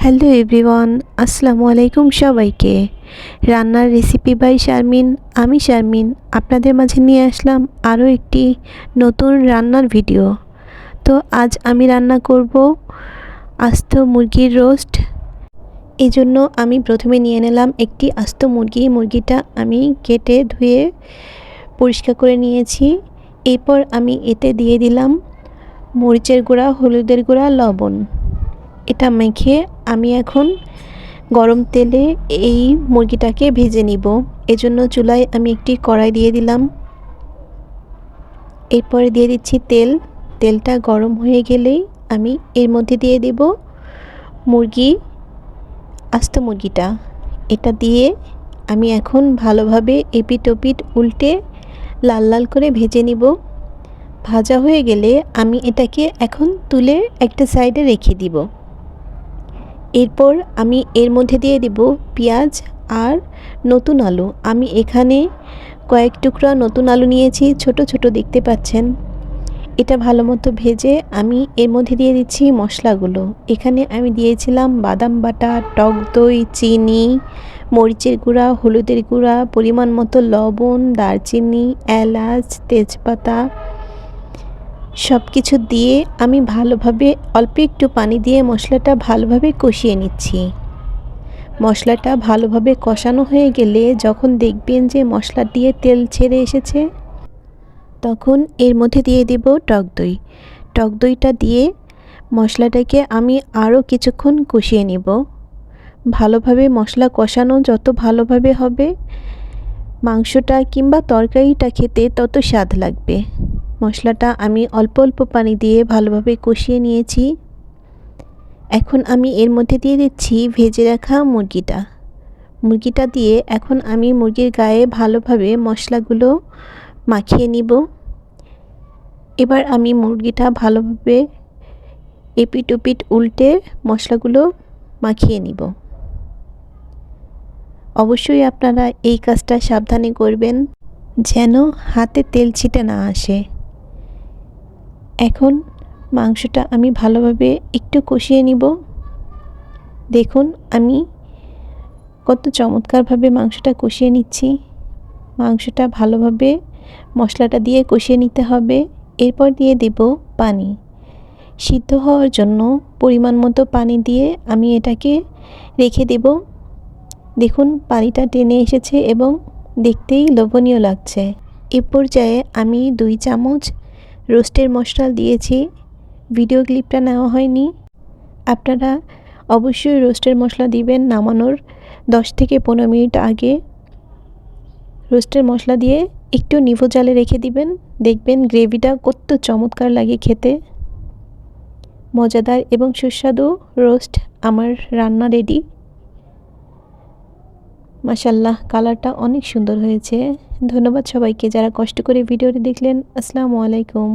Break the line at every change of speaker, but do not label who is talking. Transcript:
Hello everyone, আসসালামু আলাইকুম সবাইকে। রান্নার রেসিপি বাই শারমিন, আমি শারমিন আপনাদের মাঝে নিয়ে আসলাম আরও একটি নতুন রান্নার ভিডিও। তো আজ আমি রান্না করব আস্ত মুরগির রোস্ট। এজন্য আমি প্রথমে নিয়ে নিলাম একটি আস্ত মুরগিটা আমি কেটে ধুয়ে পরিষ্কার করে নিয়েছি। এরপর আমি এতে দিয়ে দিলাম মরিচের গুঁড়া, হলুদের গুঁড়া, লবণ। এটা মেখে আমি এখন গরম তেলে এই মুরগিটাকে ভেজে নিব। এজন্য চুলায় আমি একটি কড়াই দিয়ে দিলাম। এরপরে দিয়ে দিচ্ছি তেলটা গরম হয়ে গেলেই আমি এর মধ্যে দিয়ে দেব আস্ত মুরগিটা। এটা দিয়ে আমি এখন ভালোভাবে এপিট ওপিট উল্টে লাল লাল করে ভেজে নিব। ভাজা হয়ে গেলে আমি এটাকে এখন তুলে একটা সাইডে রেখে দিব। এরপর আমি এর মধ্যে দিয়ে দেব পেঁয়াজ আর নতুন আলু। আমি এখানে কয়েক টুকরা নতুন আলু নিয়েছি, ছোট ছোট দেখতে পাচ্ছেন। এটা ভালো মতো ভেজে আমি এর মধ্যে দিয়ে দিচ্ছি মশলাগুলো। এখানে আমি দিয়েছিলাম বাদাম বাটা, টক দই, চিনি, মরিচের গুঁড়া, হলুদের গুঁড়া, পরিমাণ মতো লবণ, দারচিনি, এলাচ, তেজপাতা সব কিছু দিয়ে আমি ভালোভাবে অল্প একটু পানি দিয়ে মশলাটা ভালোভাবে কষিয়ে নিচ্ছি। মশলাটা ভালোভাবে কষানো হয়ে গেলে যখন দেখবেন যে মশলা দিয়ে তেল ছেড়ে এসেছে, তখন এর মধ্যে দিয়ে দেব টক দইটা দিয়ে মশলাটাকে আমি আরও কিছুক্ষণ কষিয়ে নেব। ভালোভাবে মশলা কষানো যত ভালোভাবে হবে, মাংসটা কিংবা তরকারিটা খেতে তত স্বাদ লাগবে। মশলাটা আমি অল্প অল্প পানি দিয়ে ভালোভাবে কষিয়ে নিয়েছি। এখন আমি এর মধ্যে দিয়ে দিচ্ছি ভেজে রাখা মুরগিটা দিয়ে এখন আমি মুরগির গায়ে ভালোভাবে মশলাগুলো মাখিয়ে নিব। এবার আমি মুরগিটা ভালোভাবে এপিট ওপিট উল্টে মশলাগুলো মাখিয়ে নিব। অবশ্যই আপনারা এই কাজটা সাবধানে করবেন যেন হাতে তেল ছিটে না আসে। এখন মাংসটা আমি ভালোভাবে একটু কষিয়ে নিব। দেখুন আমি কত চমৎকারভাবে মাংসটা কষিয়ে নিচ্ছি। মাংসটা ভালোভাবে মশলাটা দিয়ে কষিয়ে নিতে হবে। এরপর দিয়ে দেব পানি। সিদ্ধ হওয়ার জন্য পরিমাণ মতো পানি দিয়ে আমি এটাকে রেখে দেব। দেখুন পানিটা টেনে এসেছে এবং দেখতেই লোভনীয় লাগছে। এ পর্যায়ে আমি 2 চামচ রোস্টের মশলা দিয়েছি। ভিডিও ক্লিপটা নেওয়া হয়নি। আপনারা অবশ্যই রোস্টের মশলা দিবেন নামানোর 10 থেকে 15 মিনিট আগে। রোস্টের মশলা দিয়ে একটু নিভু জালে রেখে দিবেন। দেখবেন গ্রেভিটা কত চমৎকার লাগে খেতে। মজাদার এবং সুস্বাদু রোস্ট আমার রান্না রেডি। মাশাআল্লাহ, কালারটা অনেক সুন্দর হয়েছে। ধন্যবাদ সবাইকে যারা কষ্ট করে ভিডিওটি দেখলেন। আসসালামু আলাইকুম।